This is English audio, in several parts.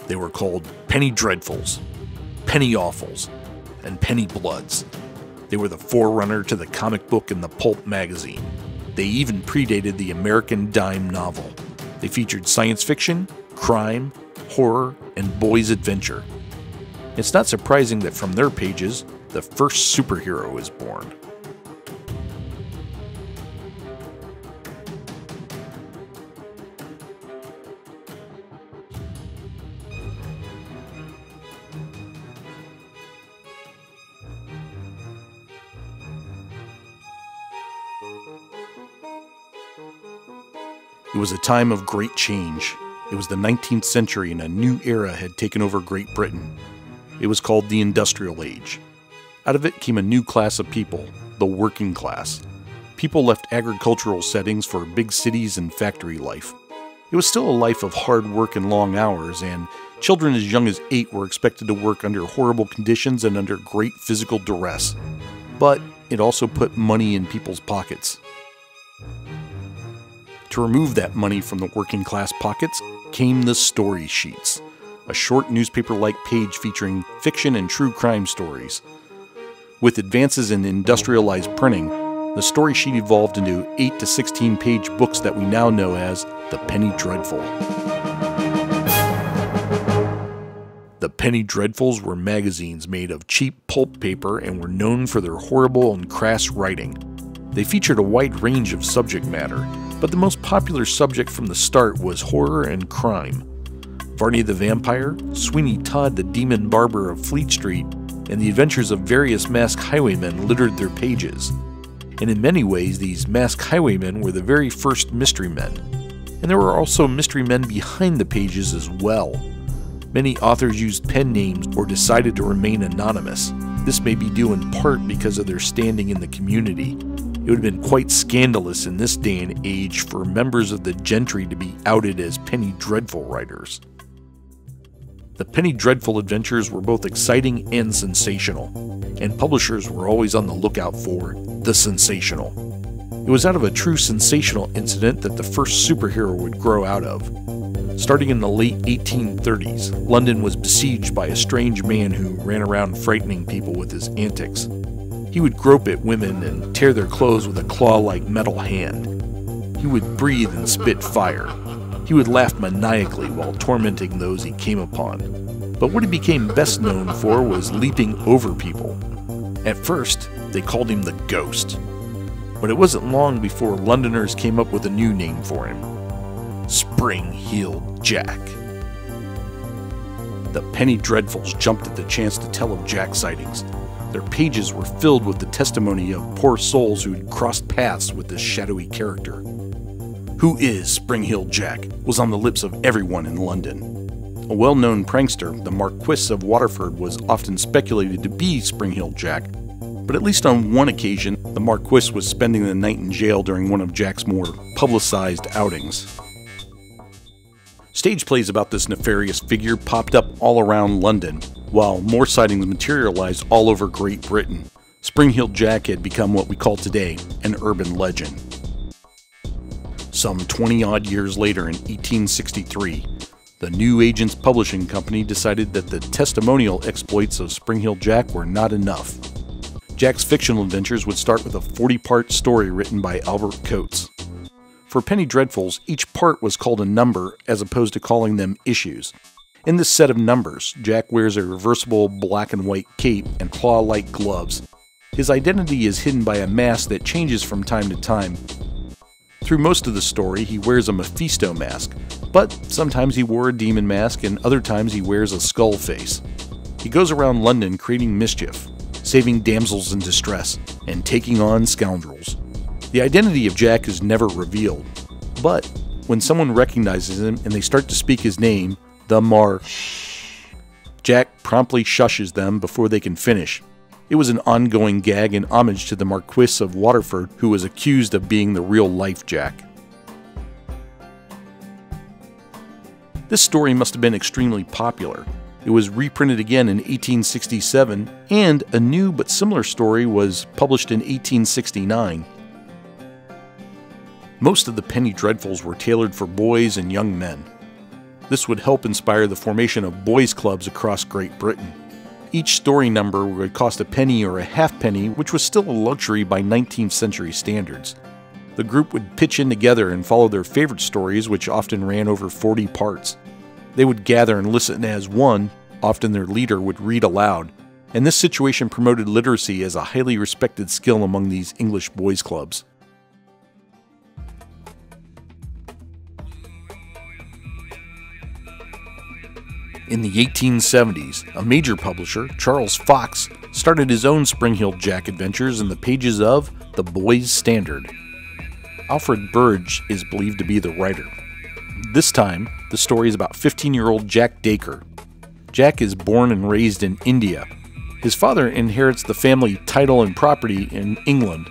They were called Penny Dreadfuls, Penny Awfuls, and Penny Bloods. They were the forerunner to the comic book and the pulp magazine. They even predated the American dime novel. They featured science fiction, crime, horror, and boys' adventure. It's not surprising that from their pages, the first superhero is born. It was a time of great change. It was the 19th century and a new era had taken over Great Britain. It was called the Industrial Age. Out of it came a new class of people, the working class. People left agricultural settings for big cities and factory life. It was still a life of hard work and long hours, and children as young as 8 were expected to work under horrible conditions and under great physical duress. But it also put money in people's pockets. To remove that money from the working class pockets came the story sheets, a short newspaper-like page featuring fiction and true crime stories. With advances in industrialized printing, the story sheet evolved into 8 to 16-page books that we now know as the Penny Dreadful. The Penny Dreadfuls were magazines made of cheap pulp paper and were known for their horrible and crass writing. They featured a wide range of subject matter, but the most popular subject from the start was horror and crime. Varney the Vampire, Sweeney Todd the Demon Barber of Fleet Street, and the adventures of various masked highwaymen littered their pages. And in many ways, these masked highwaymen were the very first mystery men. And there were also mystery men behind the pages as well. Many authors used pen names or decided to remain anonymous. This may be due in part because of their standing in the community. It would have been quite scandalous in this day and age for members of the gentry to be outed as Penny Dreadful writers. The Penny Dreadful adventures were both exciting and sensational, and publishers were always on the lookout for the sensational. It was out of a true sensational incident that the first superhero would grow out of. Starting in the late 1830s, London was besieged by a strange man who ran around frightening people with his antics. He would grope at women and tear their clothes with a claw-like metal hand. He would breathe and spit fire. He would laugh maniacally while tormenting those he came upon. But what he became best known for was leaping over people. At first, they called him the Ghost. But it wasn't long before Londoners came up with a new name for him: Spring-Heeled Jack. The Penny Dreadfuls jumped at the chance to tell of Jack's sightings. Their pages were filled with the testimony of poor souls who had crossed paths with this shadowy character. Who is Spring-Heeled Jack was on the lips of everyone in London. A well-known prankster, the Marquis of Waterford, was often speculated to be Spring-Heeled Jack, but at least on one occasion, the Marquis was spending the night in jail during one of Jack's more publicized outings. Stage plays about this nefarious figure popped up all around London, while more sightings materialized all over Great Britain. Spring-Heeled Jack had become what we call today an urban legend. Some 20-odd years later, in 1863, the New Agents Publishing Company decided that the testimonial exploits of Spring-Heeled Jack were not enough. Jack's fictional adventures would start with a 40-part story written by Albert Coates. For Penny Dreadfuls, each part was called a number as opposed to calling them issues. In this set of numbers, Jack wears a reversible black and white cape and claw-like gloves. His identity is hidden by a mask that changes from time to time. Through most of the story, he wears a Mephisto mask, but sometimes he wore a demon mask and other times he wears a skull face. He goes around London creating mischief, saving damsels in distress, and taking on scoundrels. The identity of Jack is never revealed, but when someone recognizes him and they start to speak his name, Jack promptly shushes them before they can finish. It was an ongoing gag in homage to the Marquis of Waterford, who was accused of being the real-life Jack. This story must have been extremely popular. It was reprinted again in 1867, and a new but similar story was published in 1869. Most of the Penny Dreadfuls were tailored for boys and young men. This would help inspire the formation of boys' clubs across Great Britain. Each story number would cost a penny or a halfpenny, which was still a luxury by 19th century standards. The group would pitch in together and follow their favorite stories, which often ran over 40 parts. They would gather and listen as one, often their leader would read aloud, and this situation promoted literacy as a highly respected skill among these English boys' clubs. In the 1870s, a major publisher, Charles Fox, started his own Spring-Heeled Jack adventures in the pages of The Boys' Standard. Alfred Burge is believed to be the writer. This time, the story is about 15-year-old Jack Dacre. Jack is born and raised in India. His father inherits the family title and property in England.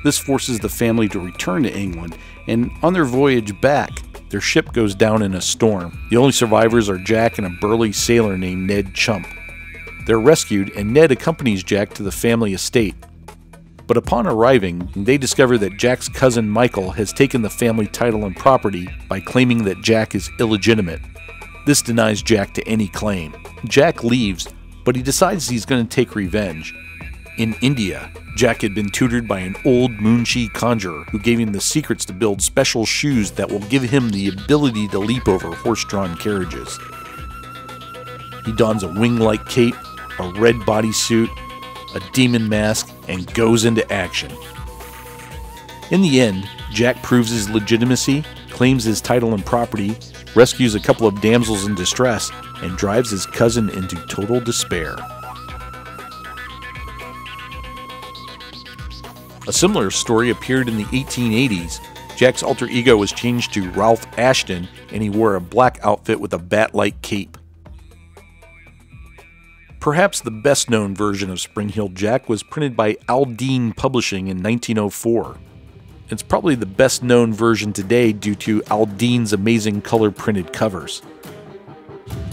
This forces the family to return to England, and on their voyage back, their ship goes down in a storm. The only survivors are Jack and a burly sailor named Ned Chump. They're rescued, and Ned accompanies Jack to the family estate. But upon arriving, they discover that Jack's cousin Michael has taken the family title and property by claiming that Jack is illegitimate. This denies Jack to any claim. Jack leaves, but he decides he's going to take revenge. In India, Jack had been tutored by an old Moonshee conjurer who gave him the secrets to build special shoes that will give him the ability to leap over horse-drawn carriages. He dons a wing-like cape, a red bodysuit, a demon mask, and goes into action. In the end, Jack proves his legitimacy, claims his title and property, rescues a couple of damsels in distress, and drives his cousin into total despair. A similar story appeared in the 1880s. Jack's alter ego was changed to Ralph Ashton, and he wore a black outfit with a bat-like cape. Perhaps the best-known version of Spring-Heeled Jack was printed by Aldine Publishing in 1904. It's probably the best-known version today due to Aldine's amazing color-printed covers.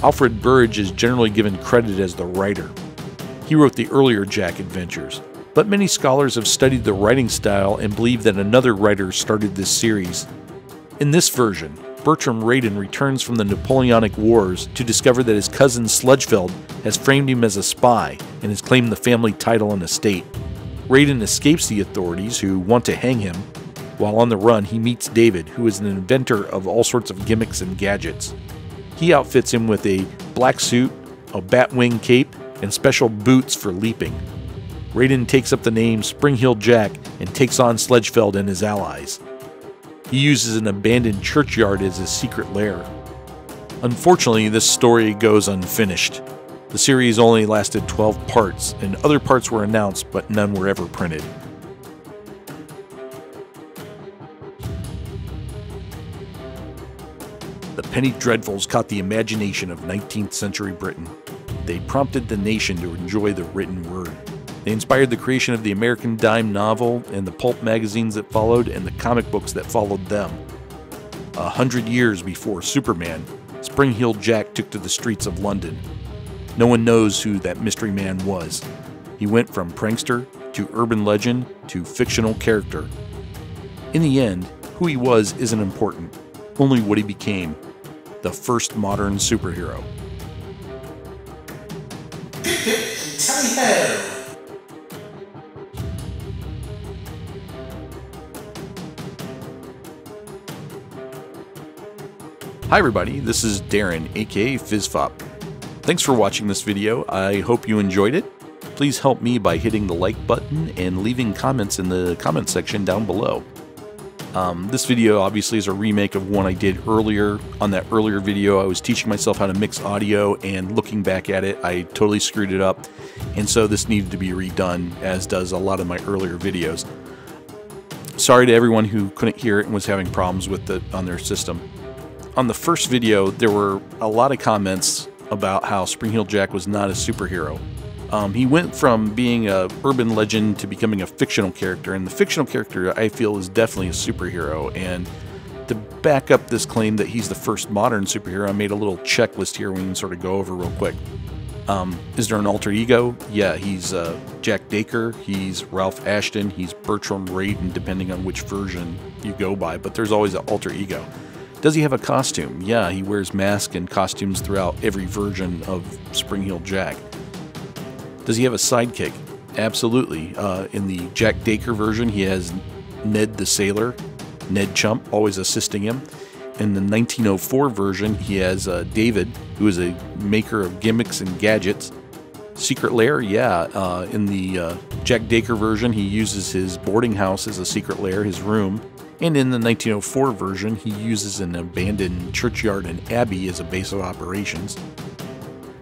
Alfred Burge is generally given credit as the writer. He wrote the earlier Jack adventures, but many scholars have studied the writing style and believe that another writer started this series. In this version, Bertram Raiden returns from the Napoleonic Wars to discover that his cousin Sludgefeld has framed him as a spy and has claimed the family title and estate. Raiden escapes the authorities, who want to hang him. While on the run, he meets David, who is an inventor of all sorts of gimmicks and gadgets. He outfits him with a black suit, a bat-wing cape, and special boots for leaping. Raiden takes up the name Spring-Heeled Jack and takes on Sludgefeld and his allies. He uses an abandoned churchyard as his secret lair. Unfortunately, this story goes unfinished. The series only lasted 12 parts, and other parts were announced, but none were ever printed. The Penny Dreadfuls caught the imagination of 19th century Britain. They prompted the nation to enjoy the written word. They inspired the creation of the American dime novel and the pulp magazines that followed and the comic books that followed them. 100 years before Superman, Spring-Heeled Jack took to the streets of London. No one knows who that mystery man was. He went from prankster to urban legend to fictional character. In the end, who he was isn't important, only what he became, the first modern superhero. Tally-ho! Hi everybody, this is Darren, aka FizzFop. Thanks for watching this video. I hope you enjoyed it. Please help me by hitting the like button and leaving comments in the comment section down below. This video obviously is a remake of one I did earlier. On that earlier video, I was teaching myself how to mix audio, and looking back at it, I totally screwed it up, and so this needed to be redone, as does a lot of my earlier videos. Sorry to everyone who couldn't hear it and was having problems with it on their system. On the first video, there were a lot of comments about how Spring-Heeled Jack was not a superhero. He went from being an urban legend to becoming a fictional character, and the fictional character, I feel, is definitely a superhero. And to back up this claim that he's the first modern superhero, I made a little checklist here we can sort of go over real quick. Is there an alter ego? Yeah, he's Jack Dacre, he's Ralph Ashton, he's Bertram Raiden, depending on which version you go by, but there's always an alter ego. Does he have a costume? Yeah, he wears masks and costumes throughout every version of Spring-Heeled Jack. Does he have a sidekick? Absolutely. In the Jack Dacre version, he has Ned the Sailor, Ned Chump, always assisting him. In the 1904 version, he has David, who is a maker of gimmicks and gadgets. Secret lair, yeah. In the Jack Dacre version, he uses his boarding house as a secret lair, his room. And in the 1904 version, he uses an abandoned churchyard and abbey as a base of operations.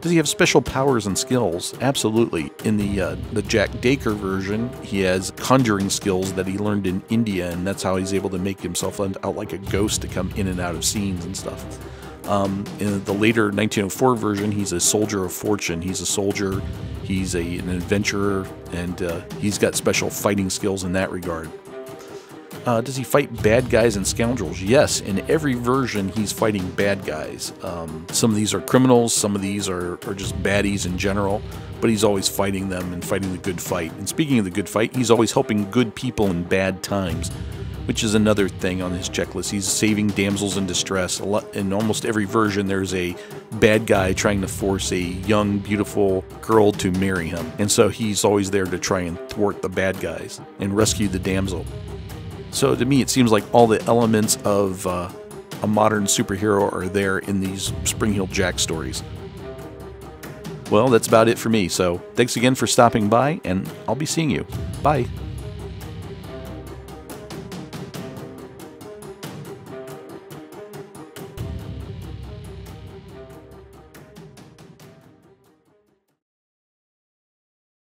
Does he have special powers and skills? Absolutely. In the Jack Dacre version, he has conjuring skills that he learned in India, and that's how he's able to make himself out like a ghost to come in and out of scenes and stuff. In the later 1904 version, he's a soldier of fortune. He's a soldier, he's an adventurer, and he's got special fighting skills in that regard. Does he fight bad guys and scoundrels? Yes, in every version he's fighting bad guys. Some of these are criminals, some of these are just baddies in general, but he's always fighting them and fighting the good fight. And speaking of the good fight, he's always helping good people in bad times, which is another thing on his checklist. He's saving damsels in distress. In almost every version there's a bad guy trying to force a young, beautiful girl to marry him. And so he's always there to try and thwart the bad guys and rescue the damsel. So to me, it seems like all the elements of a modern superhero are there in these Spring-Heeled Jack stories. Well, that's about it for me. So thanks again for stopping by, and I'll be seeing you. Bye.